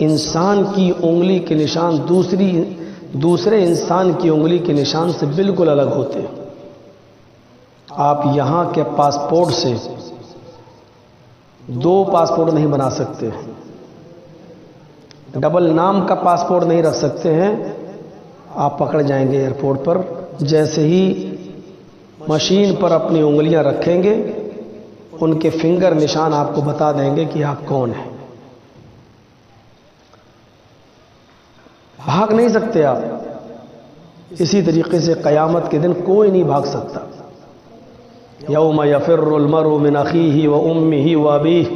انسان کی انگلی کے نشان دوسرے انسان کی انگلی کے نشان سے بالکل الگ ہوتے ہیں۔ آپ یہاں کے پاسپورٹ سے 2 پاسپورٹ نہیں بنا سکتے، ڈبل نام کا پاسپورٹ نہیں رکھ سکتے ہیں۔ آپ پکڑ جائیں گے ایئرپورٹ پر، جیسے ہی مشین پر اپنی انگلیاں رکھیں گے ان کے فنگر نشان آپ کو بتا دیں گے کہ آپ کون ہیں۔ بھاگ نہیں سکتے آپ۔ اسی طریقے سے قیامت کے دن کوئی نہیں بھاگ سکتا۔ یوم یفر المرء من اخیہ وامہ وابیہ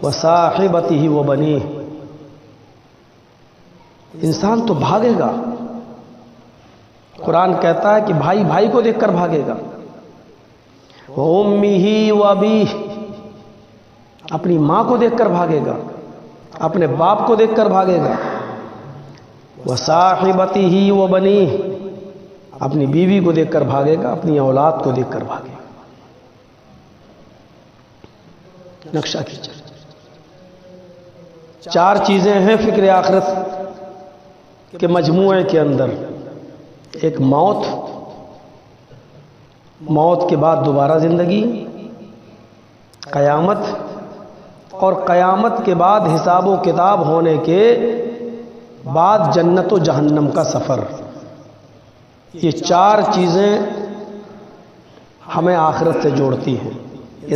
وصاحبتہ وبنیہ، انسان تو بھاگے گا۔ قرآن کہتا ہے کہ بھائی بھائی کو دیکھ کر بھاگے گا، وامہ وابیہ، اپنی ماں کو دیکھ کر بھاگے گا، اپنے باپ کو دیکھ کر بھاگے گا، وصاحبتہ وبنیہ، اپنی بیوی کو دیکھ کر بھاگے گا، اپنی اولاد کو دیکھ کر بھاگے گا۔ نقشہ کھینچا۔ 4 چیزیں ہیں فکر آخرت کے مجموعے کے اندر۔ ایک موت کے بعد دوبارہ زندگی، قیامت، اور قیامت کے بعد حساب و کتاب ہونے کے بعد جنت و جہنم کا سفر۔ یہ 4 چیزیں ہمیں آخرت سے جوڑتی ہیں۔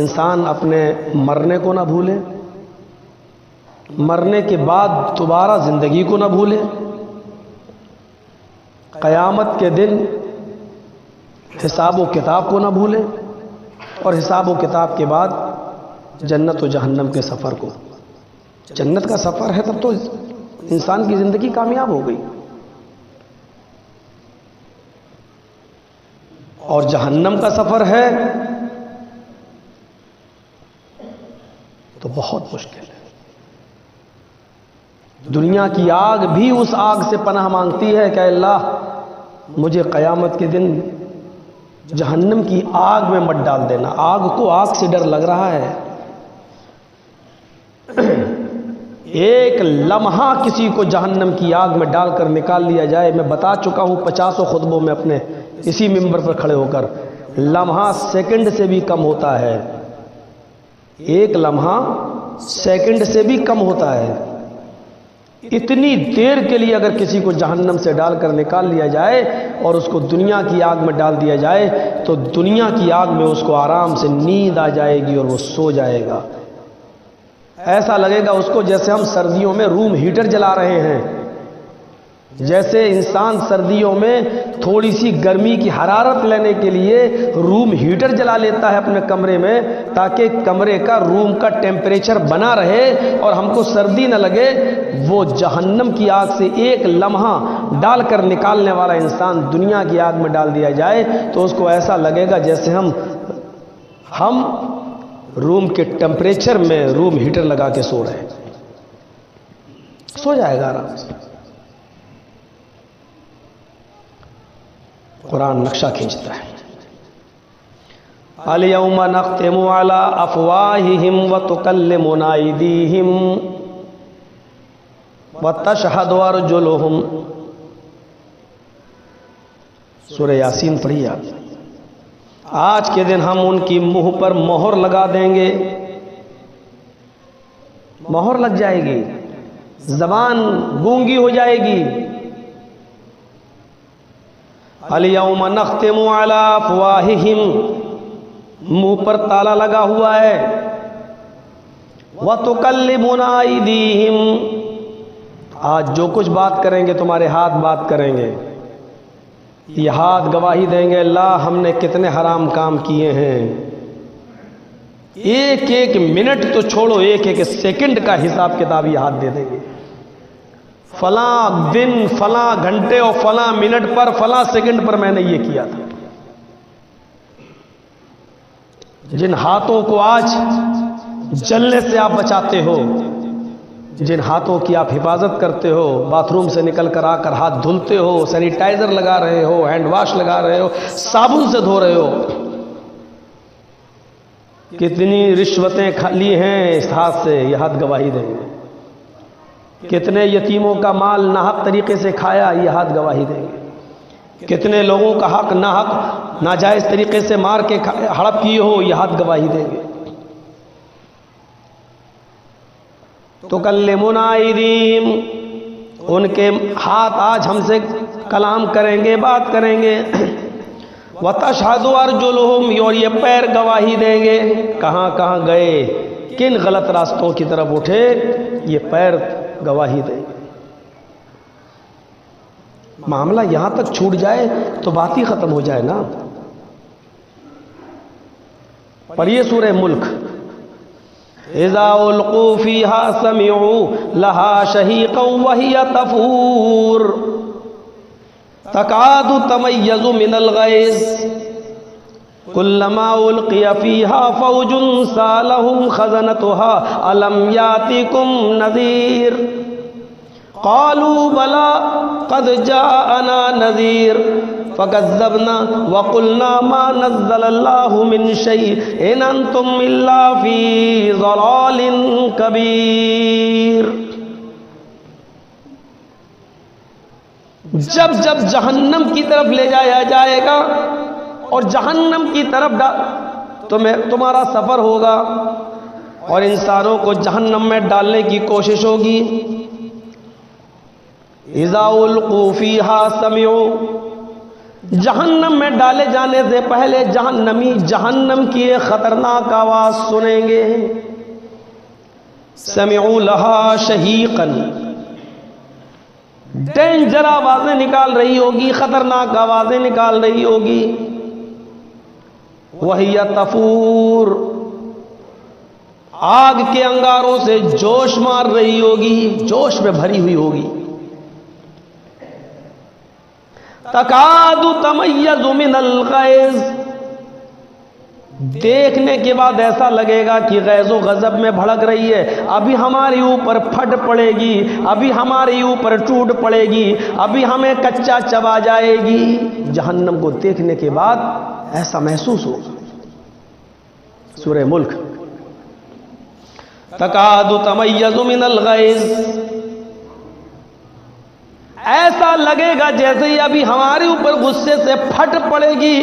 انسان اپنے مرنے کو نہ بھولے، مرنے کے بعد دوبارہ زندگی کو نہ بھولے، قیامت کے دن حساب و کتاب کو نہ بھولے، اور حساب و کتاب کے بعد جنت و جہنم کے سفر کو۔ جنت کا سفر ہے تب تو انسان کی زندگی کامیاب ہو گئی، اور جہنم کا سفر ہے تو بہت مشکل ہے۔ دنیا کی آگ بھی اس آگ سے پناہ مانگتی ہے کہ اللہ مجھے قیامت کے دن جہنم کی آگ میں مت ڈال دینا۔ آگ کو آگ سے ڈر لگ رہا ہے۔ ایک لمحہ کسی کو جہنم کی آگ میں ڈال کر نکال لیا جائے، میں بتا چکا ہوں 50 خطبوں میں اپنے اسی ممبر پر کھڑے ہو کر، لمحہ سیکنڈ سے بھی کم ہوتا ہے۔ ایک لمحہ سیکنڈ سے بھی کم ہوتا ہے۔ اتنی دیر کے لیے اگر کسی کو جہنم سے ڈال کر نکال لیا جائے اور اس کو دنیا کی آگ میں ڈال دیا جائے تو دنیا کی آگ میں اس کو آرام سے نیند آ جائے گی اور وہ سو جائے گا۔ ایسا لگے گا اس کو جیسے ہم سردیوں میں روم ہیٹر جلا رہے ہیں۔ جیسے انسان سردیوں میں تھوڑی سی گرمی کی حرارت لینے کے لیے روم ہیٹر جلا لیتا ہے اپنے کمرے میں تاکہ کمرے کا روم کا ٹیمپریچر بنا رہے اور ہم کو سردی نہ لگے، وہ جہنم کی آگ سے ایک لمحہ ڈال کر نکالنے والا انسان دنیا کی آگ میں ڈال دیا جائے تو اس کو ایسا لگے گا جیسے ہم روم کے ٹیمپریچر میں روم ہیٹر لگا کے سو رہے ہیں۔ سو جائے گا آرام سے۔ قرآن نقشہ کھینچتا ہے۔ الیوم نختم علی افواہہم وتکلمنا ایدیہم وتشہد ارجلہم۔ سورہ یاسین پڑھیے آپ۔ آج کے دن ہم ان کی منہ پر مہر لگا دیں گے، مہر لگ جائے گی، زبان گونگی ہو جائے گی۔ الیوم نختم علی افواہہم، منہ پر تالا لگا ہوا ہے، وتکلمنا ایدیہم، آج جو کچھ بات کریں گے تمہارے ہاتھ بات کریں گے۔ یہ ہاتھ گواہی دیں گے اللہ ہم نے کتنے حرام کام کیے ہیں۔ ایک ایک منٹ تو چھوڑو، ایک ایک سیکنڈ کا حساب کتاب یہ ہاتھ دے دیں گے۔ فلاں دن، فلاں گھنٹے اور فلاں منٹ پر، فلاں سیکنڈ پر میں نے یہ کیا تھا۔ جن ہاتھوں کو آج جلنے سے آپ بچاتے ہو، جن ہاتھوں کی آپ حفاظت کرتے ہو، باتھ روم سے نکل کر آ کر ہاتھ دھلتے ہو، سینیٹائزر لگا رہے ہو، ہینڈ واش لگا رہے ہو، صابن سے دھو رہے ہو، کتنی رشوتیں لی ہیں اس ہاتھ سے، یہ ہاتھ گواہی دیں گے۔ کتنے یتیموں کا مال ناحق طریقے سے کھایا، یہ ہاتھ گواہی دیں گے۔ کتنے لوگوں کا حق ناحق ناجائز طریقے سے مار کے ہڑپ کیے ہو، یہ ہاتھ گواہی دیں گے۔ تکلمنا ایدیہم، ان کے ہاتھ آج ہم سے کلام کریں گے، بات کریں گے۔ وتشہد ارجلہم، اور یہ پیر گواہی دیں گے، کہاں کہاں گئے، کن غلط راستوں کی طرف اٹھے، یہ پیر گواہی دیں گے۔ معاملہ یہاں تک چھوٹ جائے تو بات ہی ختم ہو جائے نا۔ پڑھیے سورہ ملک۔ اذا القوا فيها سمعوا لها شهيقا وهي تفور تكاد تميز من الغيظ كلما القي فيها فوج سالهم خزنتها الم ياتكم نذير قالوا بلى قد جاءنا نذير فكذبنا وقلنا ما نزل الله من شيء إن أنتم إلا في ضلال كبير۔ جب جب جہنم کی طرف لے جایا جائے گا اور جہنم کی طرف تمہارا سفر ہوگا اور انسانوں کو جہنم میں ڈالنے کی کوشش ہوگی، اذا القوا فيها سمعوا، جہنم میں ڈالے جانے سے پہلے جہنمی جہنم کی ایک خطرناک آواز سنیں گے۔ سمعوا لها شہیقا، ڈینجر آوازیں نکال رہی ہوگی، خطرناک آوازیں نکال رہی ہوگی۔ وہی تفور، آگ کے انگاروں سے جوش مار رہی ہوگی، جوش میں بھری ہوئی ہوگی۔ تکاد تمیز من الغیظ، دیکھنے کے بعد ایسا لگے گا کہ غیظ و غضب میں بھڑک رہی ہے، ابھی ہمارے اوپر پھٹ پڑے گی، ابھی ہمارے اوپر ٹوٹ پڑے گی، ابھی ہمیں کچا چبا جائے گی۔ جہنم کو دیکھنے کے بعد ایسا محسوس ہوگا۔ سورہ ملک۔ تکاد تمیز من الغیظ، ایسا لگے گا جیسے ہی ابھی ہمارے اوپر غصے سے پھٹ پڑے گی۔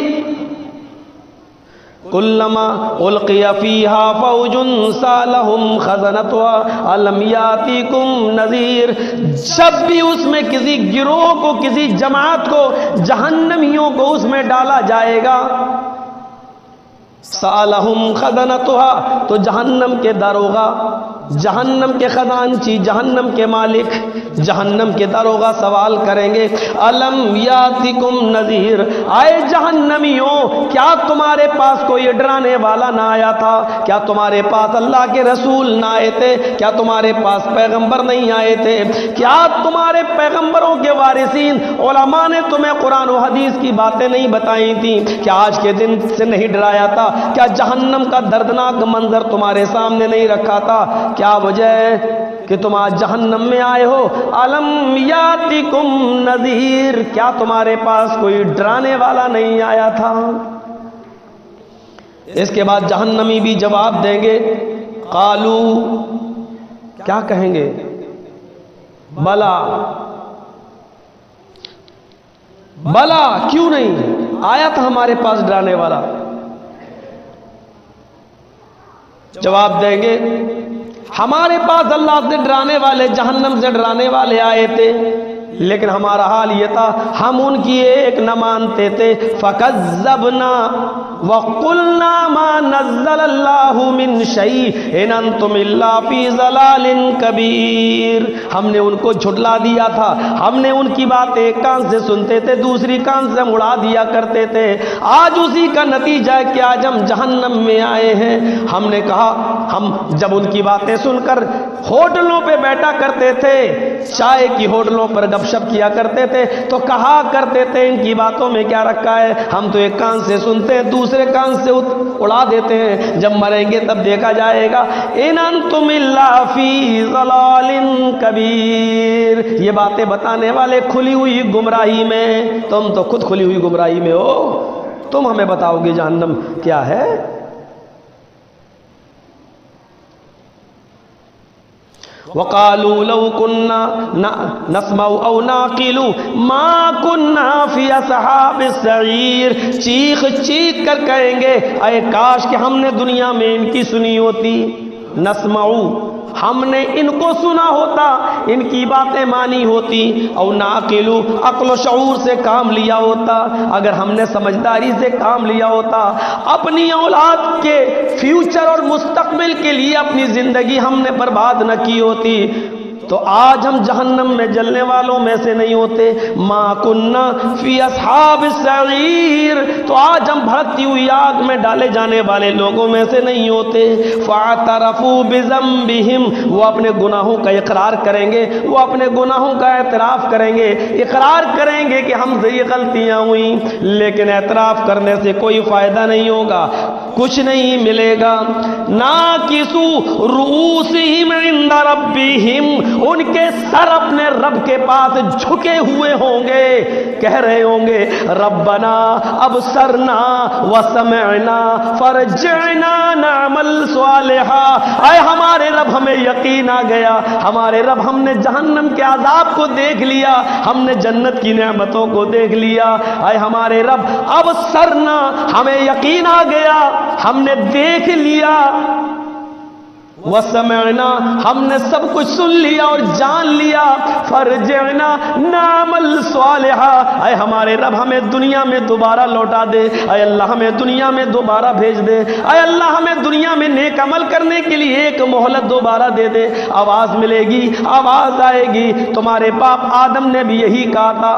کلما القی فیہا فوج سالہم خزنتها الم یاتیکم نذیر، جب بھی اس میں کسی گروہ کو، کسی جماعت کو، جہنمیوں کو اس میں ڈالا جائے گا، سالہم خزنتها، تو جہنم کے داروغہ، جہنم کے خزانچی، جہنم کے مالک، جہنم کے داروغہ سوال کریں گے، الم یاتکم نذیر، آئے جہنمیوں، کیا تمہارے پاس کوئی ڈرانے والا نہ آیا تھا؟ کیا تمہارے پاس اللہ کے رسول نہ آئے تھے؟ کیا تمہارے پاس پیغمبر نہیں آئے تھے؟ کیا تمہارے پیغمبروں کے وارثین علماء نے تمہیں قرآن و حدیث کی باتیں نہیں بتائی تھیں؟ کیا آج کے دن سے نہیں ڈرایا تھا؟ کیا جہنم کا دردناک منظر تمہارے سامنے نہیں رکھا تھا؟ کیا وجہ ہے کہ تم آج جہنم میں آئے ہو؟ الم یاتکم نذیر، کیا تمہارے پاس کوئی ڈرانے والا نہیں آیا تھا؟ اس کے بعد جہنمی بھی جواب دیں گے، قالو، کیا کہیں گے؟ بلا، بلا، کیوں نہیں آیا تھا ہمارے پاس ڈرانے والا؟ جواب دیں گے، ہمارے پاس اللہ سے ڈرانے والے، جہنم سے ڈرانے والے آئے تھے، لیکن ہمارا حال یہ تھا ہم ان کی ایک نہ مانتے تھے۔ فَكَذَّبْنَا وَقُلْنَا مَا نَزَّلَ اللَّهُ مِن شَيْءٍ إِنْ أَنْتُمْ إِلَّا فِي ضَلَالٍ كَبِيرٍ، ہم نے ان کو جھٹلا دیا تھا، ہم نے ان کی باتیں ایک کان سے سنتے تھے، دوسری کان سے اڑا دیا کرتے تھے۔ آج اسی کا نتیجہ ہے کہ آج ہم جہنم میں آئے ہیں۔ ہم نے کہا، ہم جب ان کی باتیں سن کر ہوٹلوں پہ بیٹھا کرتے تھے، چائے کی ہوٹلوں پر گپ شپ کیا کرتے تھے، تو کہا کرتے تھے ان کی باتوں میں کیا رکھا ہے، ہم تو ایک کان سے سنتے ہیں، دوسرے کان سے اڑا دیتے ہیں، جب مریں گے تب دیکھا جائے گا۔ ان انتم الا فی ضلال کبیر، یہ باتیں بتانے والے کھلی ہوئی گمراہی میں، تم تو خود کھلی ہوئی گمراہی میں ہو، تم ہمیں بتاؤ گے جہنم کیا ہے؟ وقالوا لو كنا نسمع او نعقل ما كنا في اصحاب السعیر، چیخ چیخ کر کہیں گے اے کاش کہ ہم نے دنیا میں ان کی سنی ہوتی، نسمعو ہم نے ان کو سنا ہوتا، ان کی باتیں مانی ہوتی، او ناقلو عقل و شعور سے کام لیا ہوتا، اگر ہم نے سمجھداری سے کام لیا ہوتا، اپنی اولاد کے فیوچر اور مستقبل کے لیے اپنی زندگی ہم نے برباد نہ کی ہوتی، تو آج ہم جہنم میں جلنے والوں میں سے نہیں ہوتے۔ ما کننا فی اصحاب السعیر، تو آج ہم بھڑکتی ہوئی آگ میں ڈالے جانے والے لوگوں میں سے نہیں ہوتے۔ فاعترفوا بذنبہم، وہ اپنے گناہوں کا اقرار کریں گے، وہ اپنے گناہوں کا اعتراف کریں گے، اقرار کریں گے کہ ہم سے یہ غلطیاں ہوئیں، لیکن اعتراف کرنے سے کوئی فائدہ نہیں ہوگا، کچھ نہیں ملے گا۔ ناکسوا رؤوسہم عند ربہم، ان کے سر اپنے رب کے پاس جھکے ہوئے ہوں گے، کہہ رہے ہوں گے ربنا ابصرنا وسمعنا فرجعنا نعمل صالحا، اے ہمارے رب ہمیں یقین آ گیا، ہمارے رب ہم نے جہنم کے عذاب کو دیکھ لیا، ہم نے جنت کی نعمتوں کو دیکھ لیا، اے ہمارے رب ابصرنا ہمیں یقین آ گیا، ہم نے دیکھ لیا، وسمعنا ہم نے سب کچھ سن لیا اور جان لیا، فرجعنا نعمل صالحا، اے ہمارے رب ہمیں دنیا میں دوبارہ لوٹا دے، اے اللہ ہمیں دنیا میں دوبارہ بھیج دے، اے اللہ ہمیں دنیا میں نیک عمل کرنے کے لیے ایک مہلت دوبارہ دے دے۔ آواز ملے گی، آواز آئے گی، تمہارے باپ آدم نے بھی یہی کہا تھا،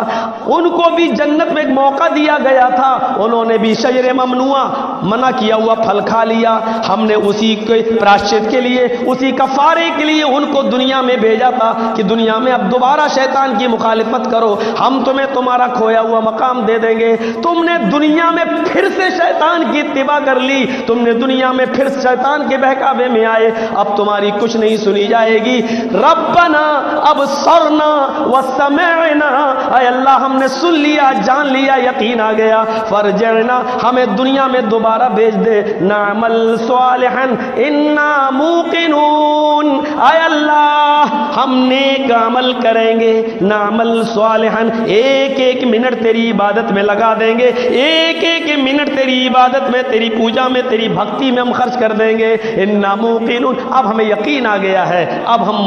ان کو بھی جنت میں ایک موقع دیا گیا تھا، انہوں نے بھی شجر ممنوعہ منع کیا ہوا پھل کھا لیا، ہم نے اسی کے پراشچت کے لیے، اسی کفارے کے لیے ان کو دنیا میں بھیجا تھا کہ دنیا میں اب دوبارہ شیطان کی مخالفت کرو، ہم تمہیں تمہارا کھویا ہوا مقام دے دیں گے۔ تم نے دنیا میں پھر سے شیطان کی اتباع کر لی، تم نے دنیا میں پھر شیطان کے بہکاوے میں آئے، اب تمہاری کچھ نہیں سنی جائے گی۔ ربنا ابصرنا وسمعنا، اے اللہ ہم نے سن لیا، جان لیا، یقین آ گیا، فرجعنا ہمیں دنیا میں دوبارہ بھیج دے، نعمل صالحا انا موقنون، اے اللہ ہم نیک عمل کریں گے، نعمل صالحا ایک ایک منٹ تیری عبادت میں لگا دیں گے، ایک ایک منٹ تیری عبادت میں، تیری پوجا میں، تیری بھکتی میں ہم خرچ کر دیں گے، انا موقنون، اب ہمیں یقین آ گیا ہے، اب ہم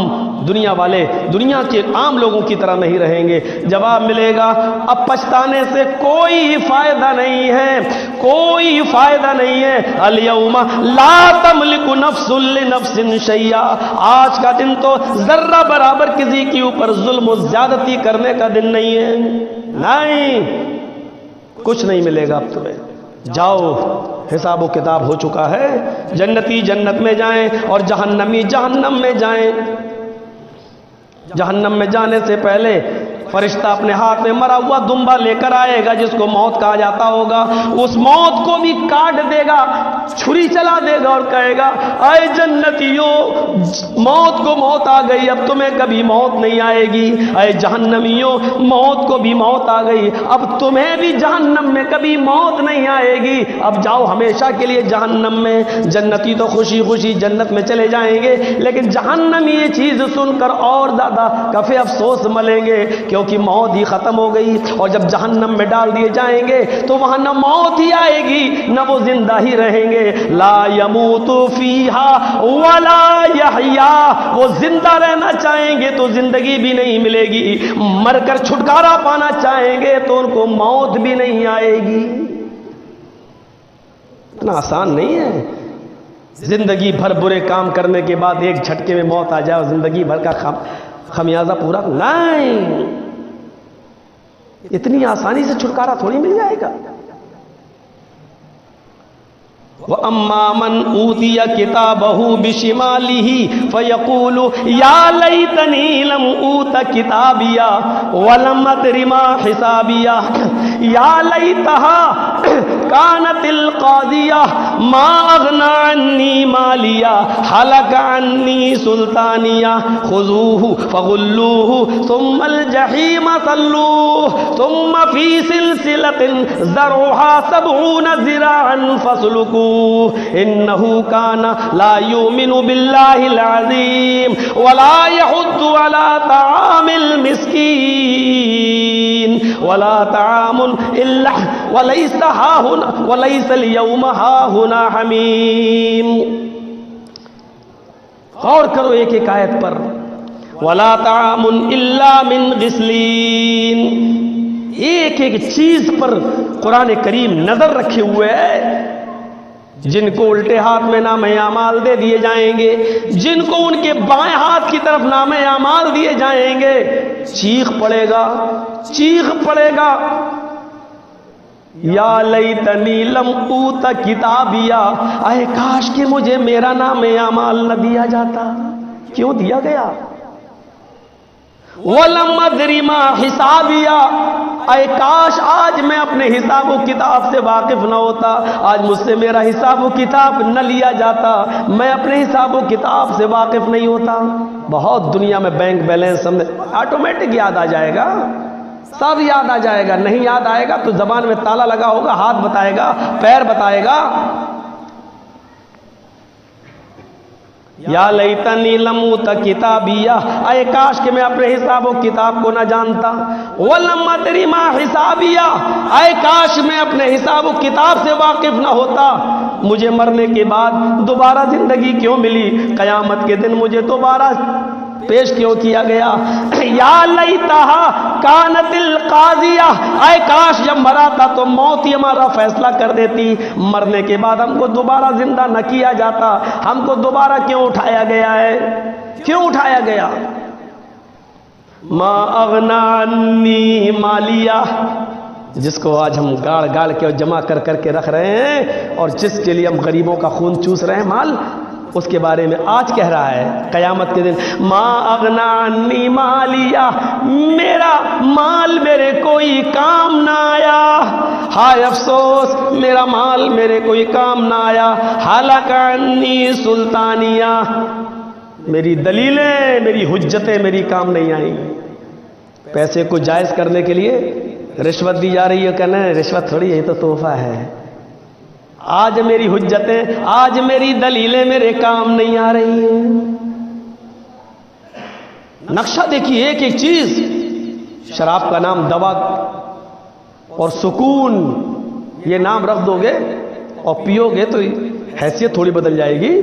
دنیا والے، دنیا کے عام لوگوں کی طرح نہیں رہیں گے۔ جواب ملے گا اب پچھتانے سے کوئی فائدہ نہیں ہے، کوئی فائدہ نہیں ہے۔ الیوم لا تملک نفس لنفس شیئا، آج کا دن تو ذرہ برابر کسی کے اوپر ظلم و زیادتی کرنے کا دن نہیں ہے، نہیں، کچھ نہیں ملے گا اب تمہیں، جاؤ حساب و کتاب ہو چکا ہے، جنتی جنت میں جائیں اور جہنمی جہنم میں جائیں۔ جہنم میں جانے سے پہلے فرشتہ اپنے ہاتھ میں مرا ہوا دمبا لے کر آئے گا جس کو موت کہا جاتا ہوگا، اس موت کو بھی کاٹ دے گا، چھری چلا دے گا اور کہے گا اے جنتیو موت کو موت آ گئی، اب تمہیں کبھی موت نہیں آئے گی، اے جہنمیو موت کو بھی موت آ گئی، اب تمہیں بھی جہنم میں کبھی موت نہیں آئے گی، اب جاؤ ہمیشہ کے لیے جہنم میں۔ جنتی تو خوشی خوشی جنت میں چلے جائیں گے، لیکن جہنمی یہ چیز سن کر اور زیادہ کفے افسوس ملیں گے، کیونکہ موت ہی ختم ہو گئی، اور جب جہنم میں ڈال دیے جائیں گے تو وہاں نہ موت ہی آئے گی نہ وہ زندہ ہی رہیں گے، لا يموت فیہا ولا یحیا، وہ زندہ رہنا چاہیں گے تو زندگی بھی نہیں ملے گی، مر کر چھٹکارا پانا چاہیں گے تو ان کو موت بھی نہیں آئے گی۔ اتنا آسان نہیں ہے زندگی بھر برے کام کرنے کے بعد ایک جھٹکے میں موت آ جائے اور زندگی بھر کا خمیازہ پورا، نہیں، اتنی آسانی سے چھٹکارا تھوڑی مل جائے گا۔ وَأَمَّا مَنْ أُوتِيَ كِتَابَهُ بِشِمَالِهِ فَيَقُولُ يَا لَيْتَنِي لَمْ أُوتَ كِتَابِيَهْ وَلَمْ أَدْرِ مَا حِسَابِيَهْ يَا لَيْتَهَا كَانَتِ الْقَاضِيَةَ مَا أَغْنَىٰ عَنِّي مَالِيَهْ هَلَكَ عَنِّي سُلْطَانِيَهْ خُذُوهُ فَغُلُّوهُ ثُمَّ الْجَحِيمَ صَلُّوهُ ثُمَّ فِي سِلْسِلَةٍ ذَرْعُهَا 70 ذِرَاعًا فَاسْلُكُوهُ انه کان لا یؤمن باللہ العظیم ولا يحض على طعام المسکین ولا طعام الا وليس هاهنا وليس اليوم هاهنا حمیم. غور کرو ایک ایک آیت پر. ولا طعام الا من غسلین. ایک ایک چیز پر قرآن کریم نظر رکھے ہوئے ہے. جن کو الٹے ہاتھ میں نام اعمال دے دیے جائیں گے، جن کو ان کے بائیں ہاتھ کی طرف نام اعمال دیے جائیں گے، چیخ پڑے گا، چیخ پڑے گا. یا لیتنی لم اوت کتابیا، اے کاش کہ مجھے میرا نام اعمال نہ دیا جاتا. کیوں دیا گیا؟ وَلَمْ أَدْرِ مَا حِسَابِيَا، اے کاش آج میں اپنے حساب و کتاب سے واقف نہ ہوتا، آج مجھ سے میرا حساب و کتاب نہ لیا جاتا، میں اپنے حساب و کتاب سے واقف نہیں ہوتا. بہت دنیا میں بینک بیلنس ہمیں آٹومیٹک یاد آ جائے گا، سب یاد آ جائے گا. نہیں یاد آئے گا تو زبان میں تالا لگا ہوگا، ہاتھ بتائے گا، پیر بتائے گا. یا لیتنی لم اوت کتابیا، اے کاش کہ میں اپنے حساب و کتاب کو نہ جانتا. ولم ادری ما حسابیا، اے کاش میں اپنے حساب و کتاب سے واقف نہ ہوتا. مجھے مرنے کے بعد دوبارہ زندگی کیوں ملی؟ قیامت کے دن مجھے دوبارہ پیش کیوں کیا گیا؟ یا لیتہا کانت القاضیہ، اے کاش جب مرا تھا تو موت ہی ہمارا فیصلہ کر دیتی. مرنے کے بعد ہم کو دوبارہ زندہ نہ کیا جاتا. ہم کو دوبارہ کیوں اٹھایا گیا ہے؟ کیوں اٹھایا گیا؟ ما اغنا عنی مالیہ، جس کو آج ہم گاڑ گاڑ کے اور جمع کر کر کے رکھ رہے ہیں، اور جس کے لیے ہم غریبوں کا خون چوس رہے ہیں مال، اس کے بارے میں آج کہہ رہا ہے قیامت کے دن، ما اغنا عنی مالیہ، میرا مال میرے کوئی کام نہ آیا. ہائے افسوس، میرا مال میرے کوئی کام نہ آیا. ہلاک عنی سلطانیہ، میری دلیلیں، میری حجتیں میری کام نہیں آئیں. پیسے کو جائز کرنے کے لیے رشوت دی جا رہی ہے، کہنا ہے رشوت تھوڑی، یہی تو تحفہ ہے. آج میری حجتیں، آج میری دلیلیں میرے کام نہیں آ رہی ہیں. نقشہ دیکھیے ایک ایک چیز. شراب کا نام دوا اور سکون، یہ نام رکھ دو گے اور پیو گے تو حیثیت تھوڑی بدل جائے گی.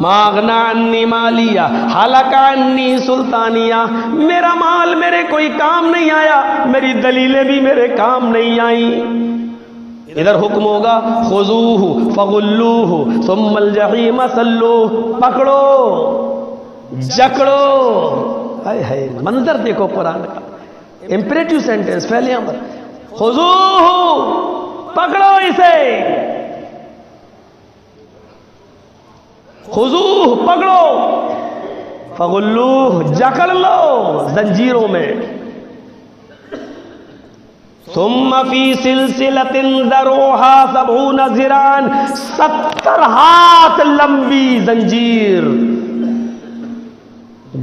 ما اغنا عنی مالیہ ہلاک عنی سلطانیہ، میرا مال میرے کوئی کام نہیں آیا، میری دلیلیں بھی میرے کام نہیں آئیں. ادھر حکم ہوگا خذوہ فغلوہ ثم الجحیم صلوہ، پکڑو جکڑو. ہائے ہائے، منظر دیکھو قرآن کا. امپریٹیو سینٹینس، پہلے امر، خذوہ، پکڑو اسے، خذوہ پکڑو، فغلوہ جکڑ لو زنجیروں میں. ثم فی سلسلۃ ذرعها 70 ذراعا، 70 ہاتھ لمبی زنجیر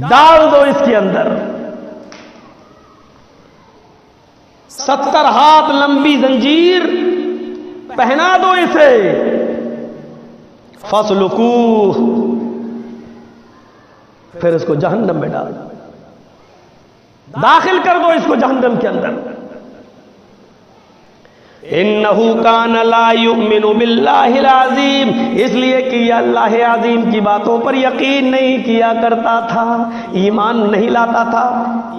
ڈال دو اس کے اندر. 70 ہاتھ لمبی زنجیر پہنا دو اسے. فاسلکوہ، پھر اس کو جہنم میں ڈال دو، داخل کر دو اس کو جہنم کے اندر. انہ کان لا یؤمن باللہ العظیم، اس لیے کہ یہ اللہ عظیم کی باتوں پر یقین نہیں کیا کرتا تھا، ایمان نہیں لاتا تھا.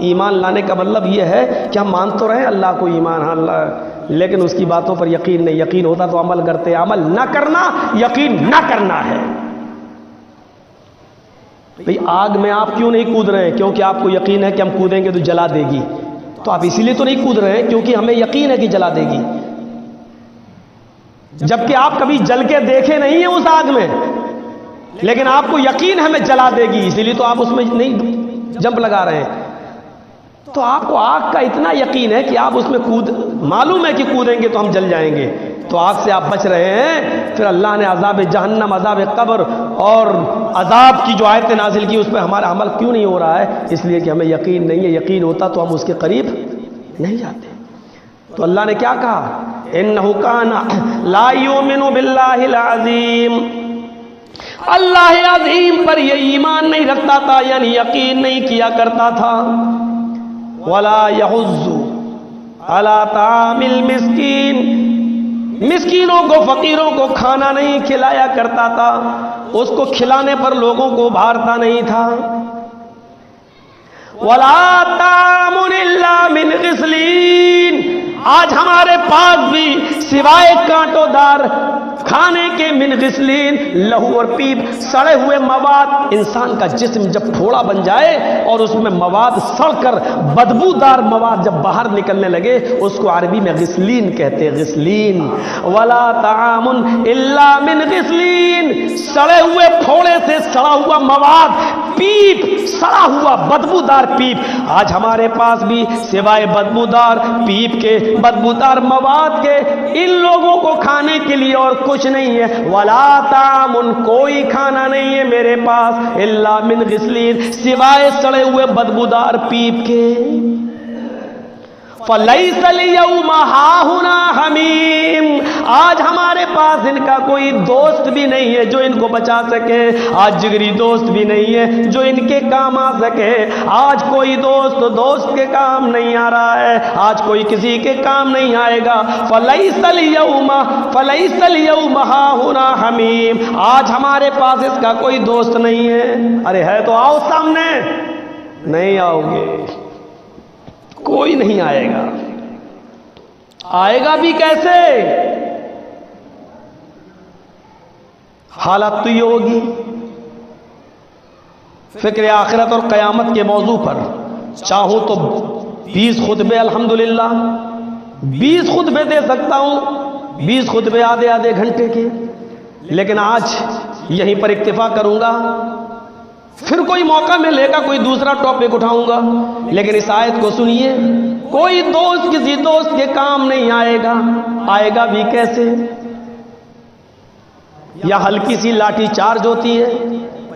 ایمان لانے کا مطلب یہ ہے کہ ہم مان تو رہے اللہ کو، ایمان ہاں اللہ، لیکن اس کی باتوں پر یقین نہیں. یقین ہوتا تو عمل کرتے، عمل نہ کرنا یقین نہ کرنا ہے. بھئی آگ میں آپ کیوں نہیں کود رہے ہیں؟ کیونکہ آپ کو یقین ہے کہ ہم کودیں گے تو جلا دے گی. تو آپ اسی لیے تو نہیں کود رہے ہیں کیونکہ ہمیں یقین ہے کہ جلا دے گی. جبکہ آپ کبھی جل کے دیکھے نہیں ہیں اس آگ میں، لیکن آپ کو یقین ہمیں جلا دے گی، اسی لیے تو آپ اس میں نہیں جمپ لگا رہے ہیں. تو آپ کو آگ کا اتنا یقین ہے کہ آپ اس میں معلوم ہے کہ کودیں گے تو ہم جل جائیں گے، تو آگ سے آپ بچ رہے ہیں. پھر اللہ نے عذاب جہنم، عذاب قبر اور عذاب کی جو آیتیں نازل کی اس پہ ہمارا عمل کیوں نہیں ہو رہا ہے؟ اس لیے کہ ہمیں یقین نہیں ہے. یقین ہوتا تو ہم اس کے قریب نہیں جاتے. تو اللہ نے کیا کہا؟ انہ کان لا یؤمن باللہ العظیم، اللہ عظیم پر یہ ایمان نہیں رکھتا تھا، یعنی یقین نہیں کیا کرتا تھا۔ ولا یحض علی طعام المسکین، مسکینوں کو فقیروں کو کھانا نہیں کھلایا کرتا تھا، اس کو کھلانے پر لوگوں کو ابھارتا نہیں تھا۔ ولا طعام الا من غسلین، آج ہمارے پاس بھی سوائے کانٹوں دار کھانے کے من غسلین، لہو اور پیپ، سڑے ہوئے مواد، انسان کا جسم جب پھوڑا بن جائے اور اس میں مواد سڑ کر بدبودار مواد جب باہر نکلنے لگے، اس کو عربی میں غسلین کہتے ہیں، غسلین۔ ولا طعام الا من غسلین، سڑے ہوئے پھوڑے سے سڑا ہوا مواد، پیپ، سڑا ہوا بدبودار پیپ۔ آج ہمارے پاس بھی سوائے بدبودار پیپ کے، بدبودار مواد کے، ان لوگوں کو کھانے کے لیے اور کچھ نہیں ہے۔ ولا طعام، کوئی کھانا نہیں ہے میرے پاس، الا من غسلین، سوائے سڑے ہوئے بدبودار پیپ کے۔ فلیس الیوم ہاہنا حمیم، آج ہمارے پاس ان کا کوئی دوست بھی نہیں ہے جو ان کو بچا سکے، آج جگری دوست بھی نہیں ہے جو ان کے کام آ سکے، آج کوئی دوست کے کام نہیں آ رہا ہے، آج کوئی کسی کے کام نہیں آئے گا۔ فلیس الیوم ہاہنا حمیم، آج ہمارے پاس اس کا کوئی دوست نہیں ہے۔ ارے ہے تو آؤ سامنے، نہیں آؤ گے، کوئی نہیں آئے گا، آئے گا بھی کیسے؟ حالت تو یہ ہوگی۔ فکر آخرت اور قیامت کے موضوع پر چاہوں تو 20 خطبے، الحمدللہ 20 خطبے دے سکتا ہوں، 20 خطبے آدھے گھنٹے کے، لیکن آج یہیں پر اکتفا کروں گا، پھر کوئی موقع ملے گا کوئی دوسرا ٹاپک اٹھاؤں گا۔ لیکن اس آیت کو سنیے، کوئی دوست کسی دوست کے کام نہیں آئے گا، آئے گا بھی کیسے؟ یا ہلکی سی لاٹھی چارج ہوتی ہے،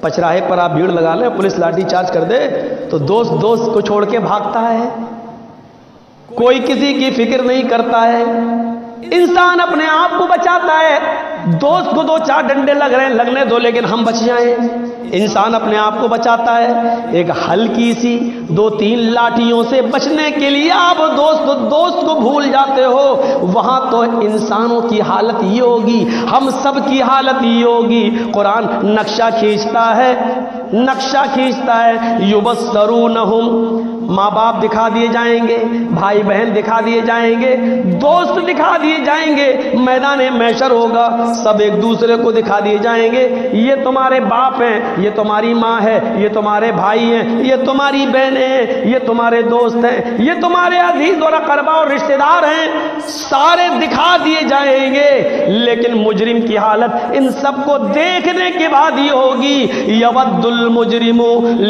پچراہے پر آپ بھیڑ لگا لیں، پولیس لاٹھی چارج کر دے تو دوست کو چھوڑ کے بھاگتا ہے، کوئی کسی کی فکر نہیں کرتا ہے۔ انسان اپنے آپ کو بچاتا ہے، دوست کو 2-4 ڈنڈے لگ رہے ہیں، لگنے دو لیکن ہم بچ جائیں۔ انسان اپنے آپ کو بچاتا ہے، ایک ہلکی سی 2-3 لاٹھیوں سے بچنے کے لیے آپ دوست کو بھول جاتے ہو۔ وہاں تو انسانوں کی حالت یہ ہوگی، ہم سب کی حالت یہ ہوگی۔ قرآن نقشہ کھینچتا ہے، یبصرونہم، ماں باپ دکھا دیے جائیں گے، بھائی بہن دکھا دیے جائیں گے، دوست دکھا دیے جائیں گے، میدان محشر ہوگا، سب ایک دوسرے کو دکھا دیے جائیں گے، یہ تمہارے باپ ہیں، یہ تمہاری ماں ہے، یہ تمہارے بھائی ہیں، یہ تمہاری بہنیں ہیں، یہ تمہارے دوست ہیں، یہ تمہارے عزیز اور اقربا اور رشتہ دار ہیں، سارے دکھا دیے جائیں گے۔ لیکن مجرم کی حالت ان سب کو دیکھنے کے بعد یہ ہوگی، یود المجرم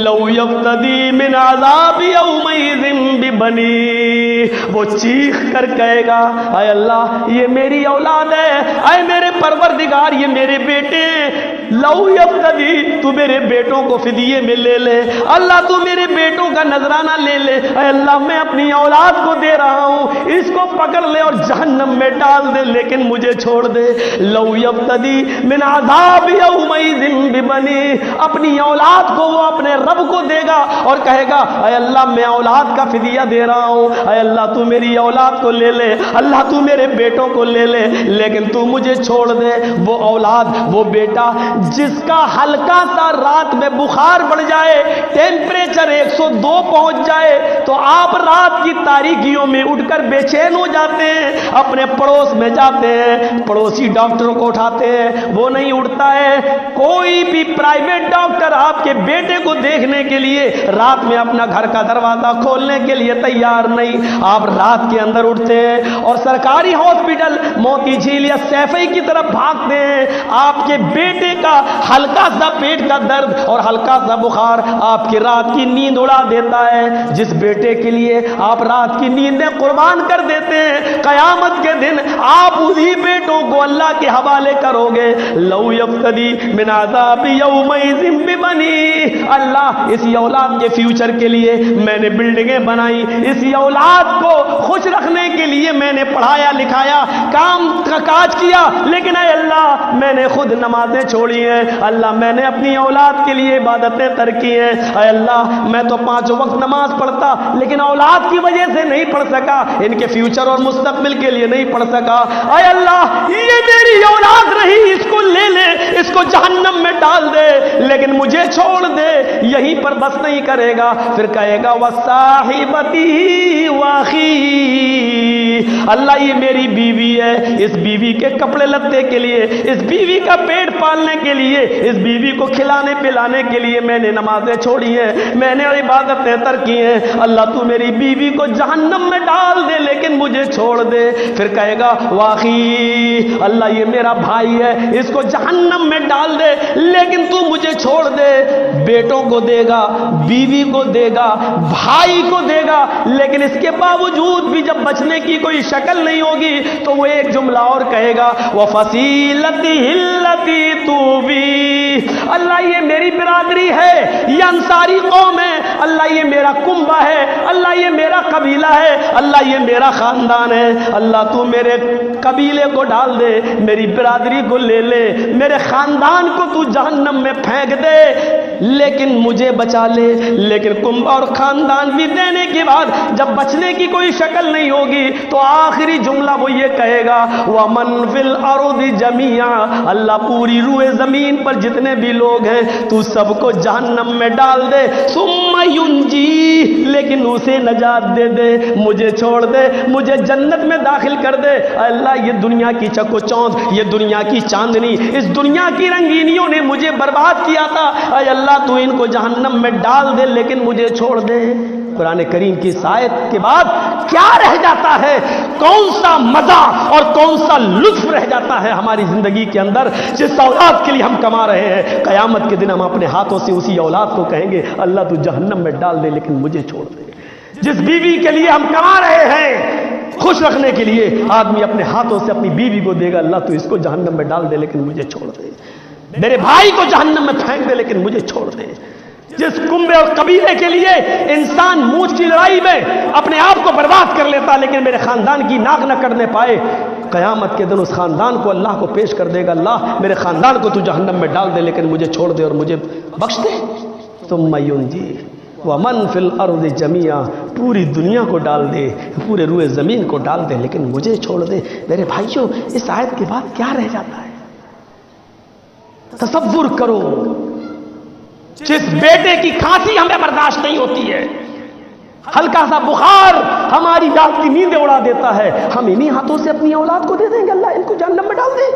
لو یفتدی من عذاب یومئذ ببنی، وہ چیخ کر کہے گا، اے اللہ یہ میری اولاد ہے، اے میرے پروردگار یہ میرے بیٹے ہیں، لو یفتدی، تو میرے بیٹوں کو فدیے میں لے لے، اللہ تو میرے بیٹوں کا نذرانہ لے لے، اے اللہ میں اپنی اولاد کو دے رہا ہوں، اس کو پکڑ لے اور جہنم میں ڈال دے لیکن مجھے چھوڑ دے۔ لو یفتدی من عذاب یومئذ ببنی، اپنی اولاد کو وہ اپنے رب کو دے گا اور کہے گا، اے اللہ میں اولاد کا فدیہ دے رہا ہوں، اے اللہ تو میری اولاد کو لے لے، اللہ تو میرے بیٹوں کو لے لے لیکن تو مجھے چھوڑ دے۔ وہ اولاد، وہ بیٹا جس کا ہلکا سا رات میں بخار بڑھ جائے، ٹیمپریچر 102 پہنچ جائے تو آپ رات کی تاریکیوں میں اٹھ کر بے چین ہو جاتے ہیں، اپنے پڑوس میں جاتے ہیں، پڑوسی ڈاکٹروں کو اٹھاتے ہیں، وہ نہیں اٹھتا ہے۔ کوئی بھی پرائیویٹ ڈاکٹر آپ کے بیٹے کو دیکھنے کے لیے رات میں اپنا گھر کا دروازہ کھولنے کے لیے تیار نہیں، آپ رات کے اندر اٹھتے ہیں اور سرکاری ہاسپٹل موتی جھیل یا سیفئی کی طرف بھاگتے ہیں۔ آپ کے بیٹے کا ہلکا سا پیٹ کا درد اور ہلکا سا بخار آپ کی رات کی نیند اڑا دیتا ہے۔ جس بیٹے بیٹے کے لیے آپ رات کی نیندیں قربان کر دیتے ہیں، قیامت کے دن آپ اسی بیٹوں کو اللہ کے حوالے کرو گے۔ لو یفتدی من عذاب یومئذ ببنی، اللہ اسی اولاد کے فیوچر کے لیے میں نے بلڈنگیں بنائی، اسی اولاد کو خوش رکھنے کے لیے میں نے پڑھایا لکھایا، کام کاج کیا، لیکن اے اللہ میں نے خود نمازیں چھوڑی ہیں، اللہ میں نے اپنی اولاد کے لیے عبادتیں ترک کی ہیں، اے اللہ میں تو 5 وقت نماز پڑھتا لیکن اولاد کی وجہ سے نہیں پڑھ سکا، ان کے فیوچر اور مستقبل کے لیے نہیں پڑھ سکا، اے اللہ یہ میری اولاد رہی، اس کو لے لے، اس کو جہنم میں ڈال دے لیکن مجھے چھوڑ دے۔ یہیں پر بس نہیں کرے گا، پھر کہے گا وصاحبتی واخی، اللہ یہ میری بیوی ہے، اس بیوی کے کپڑے لتے کے لیے، اس بیوی کا پیٹ پالنے کے لیے، اس بیوی کو کھلانے پلانے کے لیے میں نے نمازیں چھوڑی ہیں، میں نے عبادتیں ترک کی ہیں، اللہ تو میری بیوی کو جہنم میں ڈال دے لیکن مجھے چھوڑ دے۔ پھر کہے گا واخی، اللہ یہ میرا بھائی ہے، اس کو جہنم میں ڈال دے لیکن تو مجھے چھوڑ دے۔ بیٹوں کو دے گا، بیوی کو دے گا، بھائی کو دے گا، لیکن اس کے باوجود بھی جب بچنے کی کوئی شکل نہیں ہوگی تو وہ ایک جملہ اور کہے گا وَفَصِيلَتِهِ الَّتِي تُؤْوِي، اللہ یہ میری برادری ہے، یہ انصاری قوم ہے، اللہ یہ میرا کنبہ ہے، اللہ یہ میرا قبیلہ ہے، اللہ یہ میرا خاندان ہے، اللہ تو میرے قبیلے کو ڈال دے، میری برادری کو لے لے، میرے خاندان کو تو جہنم میں پھینک دے لیکن مجھے بچا لے۔ لیکن کنبہ اور خاندان بھی دینے کے بعد جب بچنے کی کوئی شکل نہیں ہوگی تو آخری جملہ وہ یہ کہے گا وَمَن فِي الْأَرْضِ جَمِيعًا، اللہ پوری روئے زمین پر جتنے بھی لوگ ہیں تو سب کو جہنم میں ڈال دے، ثُمَّ يُنْجِي، لیکن اسے نجات دے دے، مجھے چھوڑ دے، مجھے جنت میں داخل کر دے۔ اللہ یہ دنیا کی چک و چوند، یہ دنیا کی چاندنی، اس دنیا کی رنگینیوں نے مجھے برباد کیا تھا، اے اللہ تو ان کو جہنم میں ڈال دے لیکن مجھے چھوڑ دے۔ قرآن کریم کی اس آیت کے بعد کیا رہ جاتا ہے؟ کون سا مزہ اور کون سا لطف رہ جاتا ہے ہماری زندگی کے اندر جس اولاد کے لیے ہم کما رہے ہیں؟ قیامت کے دن ہم اپنے ہاتھوں سے اسی اولاد کو کہیں گے اللہ تو جہنم میں ڈال دے لیکن مجھے چھوڑ دے۔ جس بیوی کے لیے ہم کما رہے ہیں خوش رکھنے کے لیے، آدمی اپنے ہاتھوں سے اپنی بیوی کو دے گا اللہ تو اس کو جہنم میں ڈال دے لیکن مجھے چھوڑ دے، میرے بھائی کو جہنم میں پھینک دے لیکن مجھے چھوڑ دے۔ جس کنبے اور قبیلے کے لیے انسان مونچھ کی لڑائی میں اپنے آپ کو برباد کر لیتا لیکن میرے خاندان کی ناک نہ کرنے پائے، قیامت کے دن اس خاندان کو اللہ کو پیش کر دے گا اللہ میرے خاندان کو تو جہنم میں ڈال دے لیکن مجھے چھوڑ دے اور مجھے بخش دے۔ ثم ينجي ومن فی الارض جميعا، پوری دنیا کو ڈال دے، پورے روئے زمین کو ڈال دے لیکن مجھے چھوڑ دے۔ میرے بھائیوں اس آیت کے بعد کیا رہ جاتا ہے؟ تصور کرو، جس بیٹے کی کھانسی ہمیں برداشت نہیں ہوتی ہے، ہلکا سا بخار ہماری رات کی نیندیں اڑا دیتا ہے، ہم انہی ہاتھوں سے اپنی اولاد کو دے دیں گے اللہ ان کو جہنم میں ڈال دے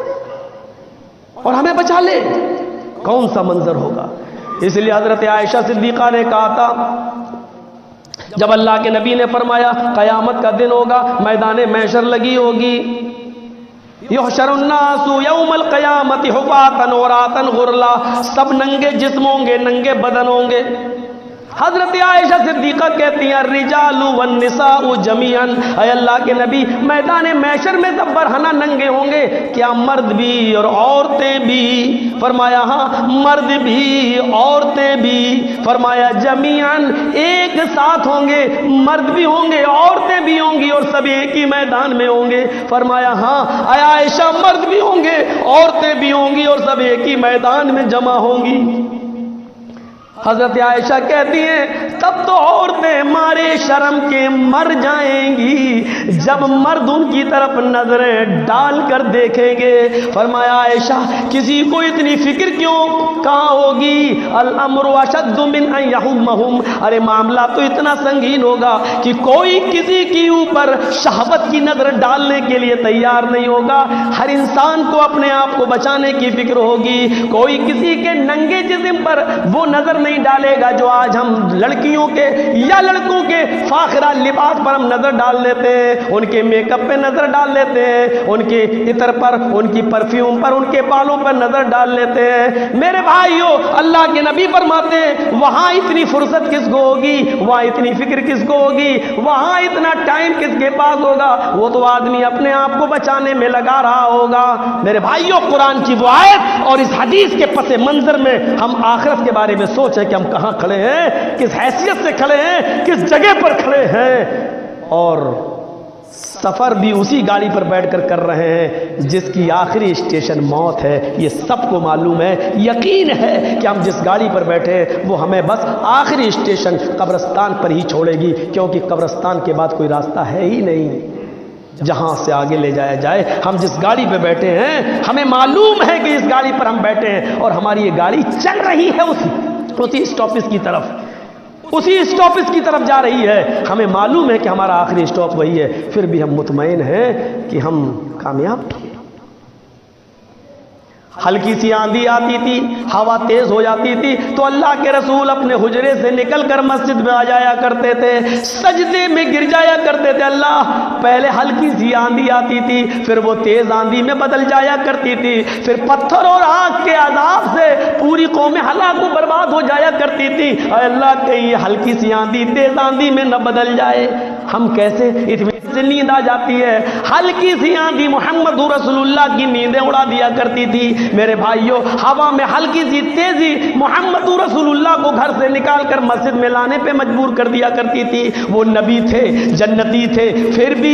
اور ہمیں بچا لے، کون سا منظر ہوگا؟ اس لیے حضرت عائشہ صدیقہ نے کہا تھا جب اللہ کے نبی نے فرمایا قیامت کا دن ہوگا، میدان محشر لگی ہوگی، یحشر الناس یوم القیامت حفاۃ عراۃ غرلا، سب ننگے جسم ہوں گے، ننگے بدن ہوں گے۔ حضرت عائشہ صدیقہ کہتی ہیں الرجال والنساء جميعا، اے اللہ کے نبی میدان محشر میں سب برہنہ ننگے ہوں گے، کیا مرد بھی اور عورتیں بھی؟ فرمایا ہاں مرد بھی عورتیں بھی، فرمایا جميعا ایک ساتھ ہوں گے، مرد بھی ہوں گے عورتیں بھی ہوں گی اور سب ایک ہی میدان میں ہوں گے۔ فرمایا ہاں اے عائشہ مرد بھی ہوں گے عورتیں بھی ہوں گی اور سب ایک ہی میدان میں جمع ہوں گی۔ حضرت عائشہ کہتی ہیں تب تو عورتیں مارے شرم کے مر جائیں گی جب مرد ان کی طرف نظریں ڈال کر دیکھیں گے۔ فرمایا عائشہ کسی کو اتنی فکر کیوں کہاں ہوگی؟ الامر اشد من ان یہمہم، ارے معاملہ تو اتنا سنگین ہوگا کہ کوئی کسی کے اوپر شہوت کی نظر ڈالنے کے لیے تیار نہیں ہوگا، ہر انسان کو اپنے آپ کو بچانے کی فکر ہوگی، کوئی کسی کے ننگے جسم پر وہ نظر نہیں ڈالے گا جو آج ہم لڑکیوں کے یا لڑکوں کے فاخرہ لباس پر ہم نظر ڈال لیتے ہیں، ان کے میک اپ پہ نظر ڈال لیتے ہیں، ان کے عطر پر، ان کی پرفیوم پر، ان کے بالوں پر نظر ڈال لیتے ہیں۔ میرے بھائیو، اللہ کے نبی فرماتے ہیں وہاں اتنی فرصت کس کو ہوگی، وہاں اتنی فکر کس کو ہوگی، وہاں اتنا ٹائم کس کے پاس ہوگا؟ وہ تو آدمی اپنے آپ کو بچانے میں لگا رہا ہوگا۔ میرے بھائیو، قرآن کی وہ آیت اور اس حدیث کے پس منظر میں ہم آخرت کے بارے میں سوچیں کہ ہم کہاں کھڑے ہیں، کس حیثیت سے کھڑے ہیں، کس جگہ پر کھڑے ہیں، اور سفر بھی اسی گاڑی پر بیٹھ کر رہے ہیں جس کی آخری اسٹیشن موت ہے۔ یہ سب کو معلوم ہے، یقین ہے کہ ہم جس گاڑی پر بیٹھے ہیں وہ ہمیں بس آخری اسٹیشن قبرستان پر ہی چھوڑے گی، کیونکہ قبرستان کے بعد کوئی راستہ ہے ہی نہیں جہاں سے آگے لے جایا جائے۔ ہم جس گاڑی پہ بیٹھے ہیں ہمیں معلوم ہے کہ اس گاڑی پر ہم بیٹھے ہیں اور ہماری یہ گاڑی چل رہی ہے اسی اسٹاپس کی طرف، اسی اسٹاپس کی طرف جا رہی ہے۔ ہمیں معلوم ہے کہ ہمارا آخری اسٹاپ وہی ہے، پھر بھی ہم مطمئن ہیں کہ ہم کامیاب ہیں۔ ہلکی سی آندھی آتی تھی، ہوا تیز ہو جاتی تھی تو اللہ کے رسول اپنے حجرے سے نکل کر مسجد میں آ جایا کرتے تھے، سجدے میں گر جایا کرتے تھے۔ اللہ، پہلے ہلکی سی آندھی آتی تھی، پھر وہ تیز آندھی میں بدل جایا کرتی تھی، پھر پتھر اور آگ کے عذاب سے پوری قوم ہلاک و برباد ہو جایا کرتی تھی۔ اے اللہ، کہیں یہ ہلکی سی آندھی تیز آندھی میں نہ بدل جائے۔ ہم کیسے سے نیند آ جاتی ہے، ہلکی سی آندھی محمد رسول اللہ کی نیندیں اڑا دیا کرتی تھی۔ میرے بھائیوں، ہوا میں ہلکی سی تیزی محمد رسول اللہ کو گھر سے نکال کر مسجد میں لانے پہ مجبور کر دیا کرتی تھی۔ وہ نبی تھے، جنتی تھے، پھر بھی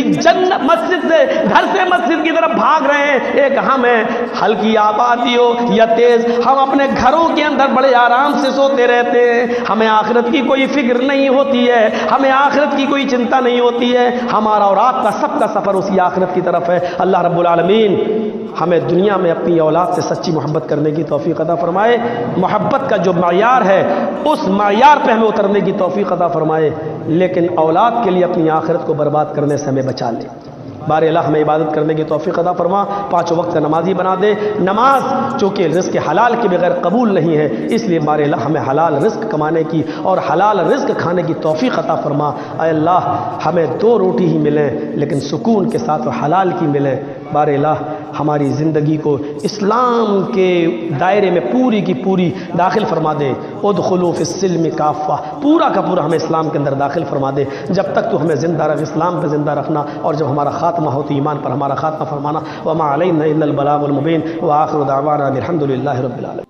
مسجد سے، گھر سے مسجد کی طرف بھاگ رہے ہیں۔ ایک ہم ہیں، ہلکی آبادی ہو یا تیز، ہم اپنے گھروں کے اندر بڑے آرام سے سوتے رہتے ہیں، ہمیں آخرت کی کوئی فکر نہیں ہوتی ہے، ہمیں آخرت کی کوئی چنتا نہیں ہوتی ہے۔ ہمارا اور آپ کا سب کا سفر اسی آخرت کی طرف ہے۔ اللہ رب العالمین ہمیں دنیا میں اپنی اولاد سے سچی محبت کرنے کی توفیق عطا فرمائے، محبت کا جو معیار ہے اس معیار پہ ہمیں اترنے کی توفیق عطا فرمائے، لیکن اولاد کے لیے اپنی آخرت کو برباد کرنے سے ہمیں بچا لے۔ بار اللہ ہمیں عبادت کرنے کی توفیق عطا فرما، 5 وقت کا نمازی بنا دے۔ نماز چونکہ رزق حلال کے بغیر قبول نہیں ہے، اس لیے بار اللہ ہمیں حلال رزق کمانے کی اور حلال رزق کھانے کی توفیق عطا فرما۔ اے اللہ، ہمیں 2 روٹی ہی ملیں لیکن سکون کے ساتھ اور حلال کی ملیں۔ بار اللہ ہماری زندگی کو اسلام کے دائرے میں پوری کی پوری داخل فرما دے۔ ادخلوا فی السلم کافہ، پورا کا پورا ہمیں اسلام کے اندر داخل فرما دے۔ جب تک تو ہمیں زندہ رکھ، اسلام پہ زندہ رکھنا، اور جب ہمارا خاتمہ ہو تو ایمان پر ہمارا خاتمہ فرمانا۔ وما علینا الا البلاغ المبین، وآخر دعوانا الحمد للہ رب العالمین۔